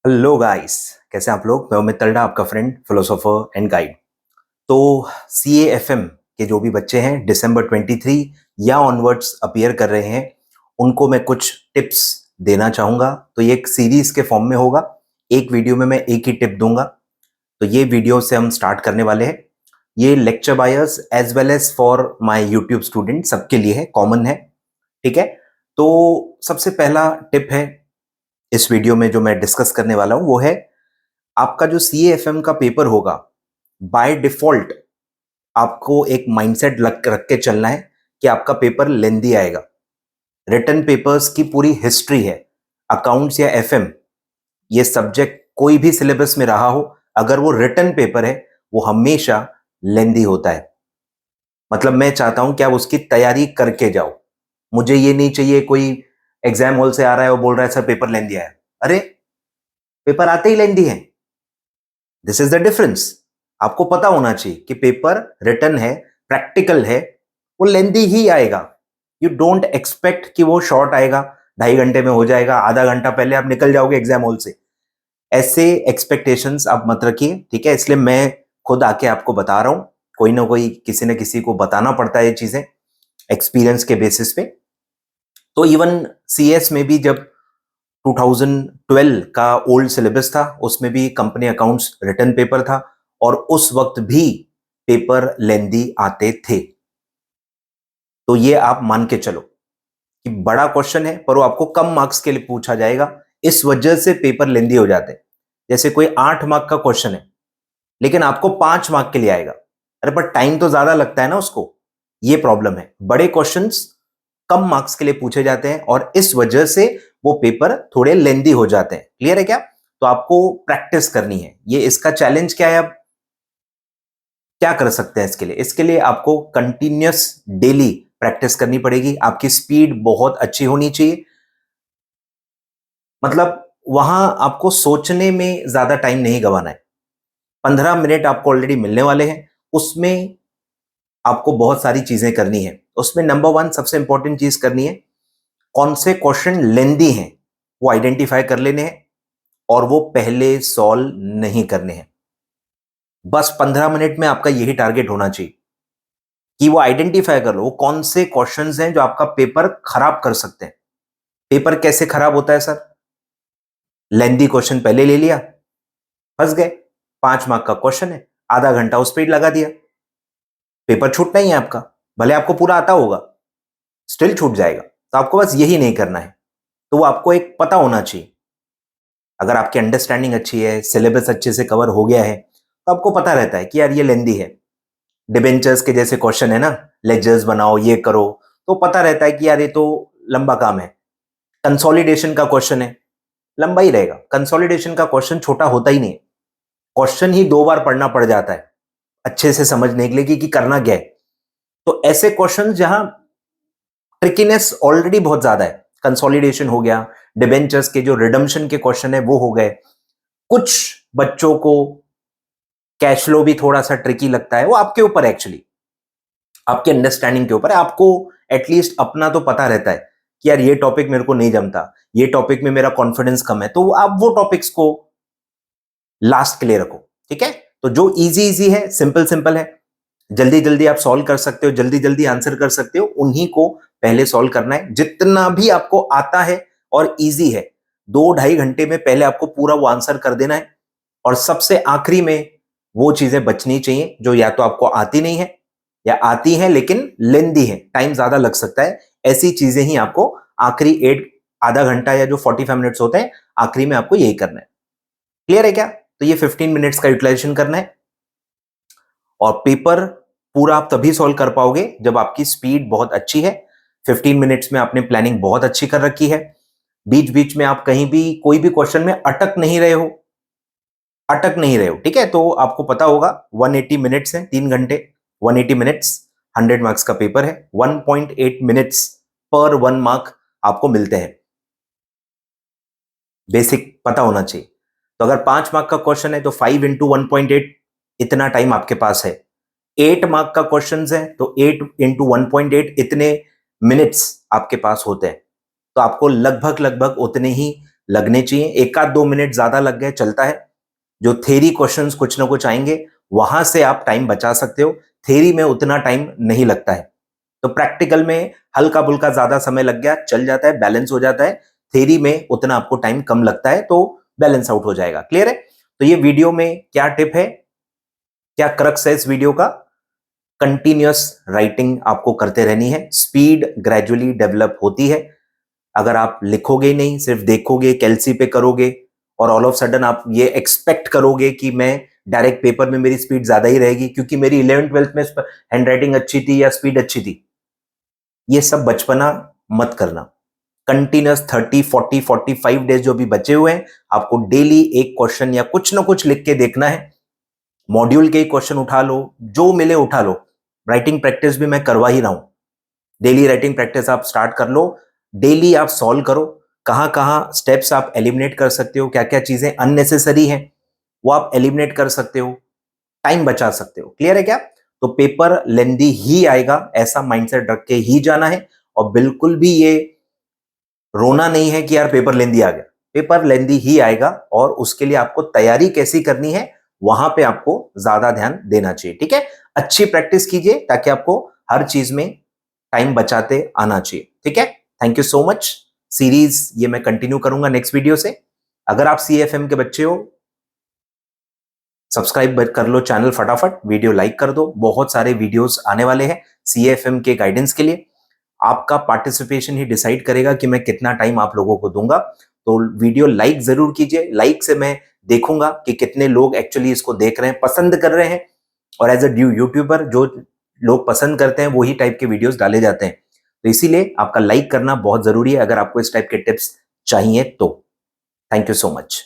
Hello guys, कैसे हैं आप लोग। मैं उमित तलडा, आपका फ्रेंड, फिलोसोफर एंड गाइड। तो CAFM के जो भी बच्चे हैं दिसंबर 23 या ऑनवर्ड्स अपीयर कर रहे हैं, उनको मैं कुछ टिप्स देना चाहूँगा। तो ये एक सीरीज के फॉर्म में होगा। एक वीडियो में मैं एक ही टिप दूंगा। तो ये वीडियो से हम स्टार्ट करने वाले हैं। ये lecture buyers as well as for my YouTube student, सबके लिए है, कॉमन है। ठीक है। तो सबसे पहला टिप है इस वीडियो में जो मैं डिस्कस करने वाला हूं, वो है आपका जो CAFM का पेपर होगा, बाय डिफॉल्ट आपको एक माइंडसेट रख के चलना है कि आपका पेपर लेंदी आएगा। रिटन पेपर्स की पूरी हिस्ट्री है। अकाउंट्स या FM, ये सब्जेक्ट कोई भी सिलेबस में रहा हो, अगर वो रिटन पेपर है वो हमेशा लेंदी होता है। मतलब मैं चाहता हूं कि आप उसकी तैयारी करके जाओ। मुझे ये नहीं चाहिए कोई एग्जाम हॉल से आ रहा है और बोल रहा है सर पेपर लेंदी आया। अरे, पेपर आते ही लेंदी है। This is the difference. आपको पता होना चाहिए कि पेपर रिटन है, प्रैक्टिकल है, वो लेंदी ही आएगा। यू डोंट एक्सपेक्ट कि वो शॉर्ट आएगा, 2.5 घंटे में हो जाएगा, आधा घंटा पहले आप निकल जाओगे एग्जाम हॉल से। ऐसे एक्सपेक्टेशंस आप मत रखिए, ठीक है। इसलिए मैं खुद आके आपको बता रहा हूं। कोई ना कोई, किसी न किसी को बताना पड़ता है ये चीजें, एक्सपीरियंस के बेसिस पे। तो इवन CS में भी जब 2012 का ओल्ड सिलेबस था, उसमें भी कंपनी अकाउंट्स रिटन पेपर था, और उस वक्त भी पेपर लेंदी आते थे। तो ये आप मान के चलो कि बड़ा क्वेश्चन है, पर वो आपको कम मार्क्स के लिए पूछा जाएगा, इस वजह से पेपर लेंदी हो जाते हैं। जैसे कोई 8 मार्क का क्वेश्चन है, लेकिन आपको 5 मार्क के लिए आएगा। अरे पर टाइम तो ज्यादा लगता है ना उसको। ये प्रॉब्लम है, बड़े क्वेश्चंस कम मार्क्स के लिए पूछे जाते हैं, और इस वजह से वो पेपर थोड़े लेंदी हो जाते हैं। क्लियर है क्या? तो आपको प्रैक्टिस करनी है। ये इसका चैलेंज क्या है? अब क्या कर सकते हैं इसके लिए? इसके लिए आपको कंटिन्यूअस डेली प्रैक्टिस करनी पड़ेगी। आपकी स्पीड बहुत अच्छी होनी चाहिए। मतलब वहां आपको सोचने में ज्यादा टाइम नहीं गंवाना है। 15 मिनट आपको ऑलरेडी मिलने वाले हैं, उसमें आपको बहुत सारी चीजें करनी है। उसमें नंबर 1 सबसे इंपॉर्टेंट चीज करनी है, कौन से क्वेश्चन लेंदी हैं वो आइडेंटिफाई कर लेने हैं, और वो पहले सॉल्व नहीं करने हैं। बस 15 मिनट में आपका यही टारगेट होना चाहिए कि वो आइडेंटिफाई कर लो वो कौन से क्वेश्चंस हैं जो आपका पेपर खराब कर सकते हैं। पेपर कैसे खराब होता है सर? लेंदी क्वेश्चन पहले ले लिया, फंस गए। 5 मार्क का क्वेश्चन है, आधा घंटा उस पर लगा दिया, पेपर छूटना ही है आपका। भले आपको पूरा आता होगा, स्टिल छूट जाएगा। तो आपको बस यही नहीं करना है। तो वो आपको एक पता होना चाहिए। अगर आपकी अंडरस्टैंडिंग अच्छी है, सिलेबस अच्छे से कवर हो गया है, तो आपको पता रहता है कि यार ये लेंदी है। डिबेंचर्स के जैसे क्वेश्चन है ना, लेजर्स बनाओ, ये करो, तो पता रहता है कि यार ये तो लंबा काम है। कंसोलिडेशन का क्वेश्चन है, लंबा ही रहेगा। कंसोलिडेशन का क्वेश्चन छोटा होता ही नहीं है। क्वेश्चन ही 2 बार पढ़ना पड़ जाता है अच्छे से समझने के लिए कि करना क्या है। तो ऐसे क्वेश्चन जहां ट्रिकीनेस ऑलरेडी बहुत ज्यादा है, कंसोलिडेशन हो गया, डिबेंचर्स के जो रिडम्पशन के क्वेश्चन है वो हो गए। कुछ बच्चों को कैश फ्लो भी थोड़ा सा ट्रिकी लगता है, वो आपके ऊपर एक्चुअली, आपके अंडरस्टैंडिंग के ऊपर है। आपको एटलीस्ट अपना तो पता रहता है कि यार ये टॉपिक मेरे को नहीं जमता, ये टॉपिक में मेरा कॉन्फिडेंस कम है, तो आप वो टॉपिक्स को लास्ट के लिए रखो। ठीक है। तो जो इजी इजी है, सिंपल सिंपल है, जल्दी जल्दी आप सॉल्व कर सकते हो, जल्दी जल्दी आंसर कर सकते हो, उन्हीं को पहले सॉल्व करना है। जितना भी आपको आता है और इजी है, 2-2.5 घंटे में पहले आपको पूरा वो आंसर कर देना है। और सबसे आखिरी में वो चीजें बचनी चाहिए जो या तो आपको आती नहीं है, या आती है लेकिन लेंदी है, टाइम ज्यादा लग सकता है। ऐसी चीजें ही आपको आखिरी आधा घंटा या जो 45 मिनट्स होते हैं, आखिरी में आपको यही करना है। क्लियर है क्या? तो ये 15 मिनट्स का यूटिलाइजेशन करना है। और पेपर पूरा आप तभी सॉल्व कर पाओगे जब आपकी स्पीड बहुत अच्छी है। 15 मिनट्स में आपने प्लानिंग बहुत अच्छी कर रखी है। बीच बीच में आप कहीं भी कोई भी क्वेश्चन में अटक नहीं रहे हो, अटक नहीं रहे हो। ठीक है। तो आपको पता होगा 180 मिनट्स है, 3 घंटे, 180 मिनट्स, 100 मार्क्स का पेपर है। 1.8 मिनट्स पर 1 मार्क आपको मिलते हैं। बेसिक पता होना चाहिए। तो अगर 5 मार्क का क्वेश्चन है तो 5 × 1.8, इतना टाइम आपके पास है। 8 मार्क का क्वेश्चन है तो 8 × 1.8, इतने मिनट्स आपके पास होते हैं। तो आपको लगभग लगभग उतने ही लगने चाहिए। 1-2 मिनट ज्यादा लग गए चलता है। जो थ्योरी क्वेश्चंस कुछ ना कुछ आएंगे वहां से आप टाइम बचा सकते हो। थ्योरी में उतना टाइम नहीं लगता है, तो प्रैक्टिकल में हल्का फुल्का ज्यादा समय लग गया चल जाता है, बैलेंस हो जाता है। थ्योरी में उतना आपको टाइम कम लगता है, तो बैलेंस आउट हो जाएगा। क्लियर है? तो ये वीडियो में क्या टिप है, क्या क्रक्स है इस वीडियो का? कंटिन्यूअस राइटिंग आपको करते रहनी है। स्पीड ग्रेजुअली डेवलप होती है। अगर आप लिखोगे नहीं, सिर्फ देखोगे, कैलसी पे करोगे और ऑल ऑफ सडन आप ये एक्सपेक्ट करोगे कि मैं डायरेक्ट पेपर में मेरी स्पीड ज्यादा ही रहेगी क्योंकि मेरी 11th-12th में हैंड राइटिंग अच्छी थी या स्पीड अच्छी थी, ये सब बचपना मत करना। कंटिन्यूअस 30, 40, 45 डेज जो भी बचे हुए हैं, आपको डेली एक क्वेश्चन या कुछ ना कुछ लिख के देखना है। मॉड्यूल के क्वेश्चन उठा लो, जो मिले उठा लो। राइटिंग प्रैक्टिस भी मैं करवा ही रहा हूं। डेली राइटिंग प्रैक्टिस आप स्टार्ट कर लो। डेली आप सॉल्व करो। कहां कहां स्टेप्स आप एलिमिनेट कर सकते हो, क्या क्या चीजें अननेसेसरी हैं वो आप एलिमिनेट कर सकते हो, टाइम बचा सकते हो। क्लियर है क्या? तो पेपर लेंदी ही आएगा, ऐसा माइंडसेट रख के ही जाना है। और बिल्कुल भी ये रोना नहीं है कि यार पेपर लेंदी आ गया। पेपर लेंदी ही आएगा और उसके लिए आपको तैयारी कैसी करनी है वहां पे आपको ज्यादा ध्यान देना चाहिए। ठीक है? अच्छी प्रैक्टिस कीजिए ताकि आपको हर चीज में टाइम बचाते आना चाहिए। ठीक है? Thank you so much. Series ये मैं कंटिन्यू करूंगा नेक्स्ट वीडियो से। अगर आप CFM के बच्चे हो, सब्सक्राइब कर लो चैनल फटाफट, वीडियो लाइक कर दो। बहुत सारे वीडियोस आने वाले हैं CFM के गाइडेंस के लिए। आपका पार्टिसिपेशन ही डिसाइड करेगा कि मैं कितना टाइम आप लोगों को दूंगा। तो वीडियो लाइक जरूर कीजिए। लाइक से मैं देखूंगा कि कितने लोग एक्चुअली इसको देख रहे हैं, पसंद कर रहे हैं। और एज अ यूट्यूबर जो लोग पसंद करते हैं वही टाइप के वीडियोस डाले जाते हैं। तो इसीलिए आपका लाइक करना बहुत जरूरी है अगर आपको इस टाइप के टिप्स चाहिए तो। Thank you so much.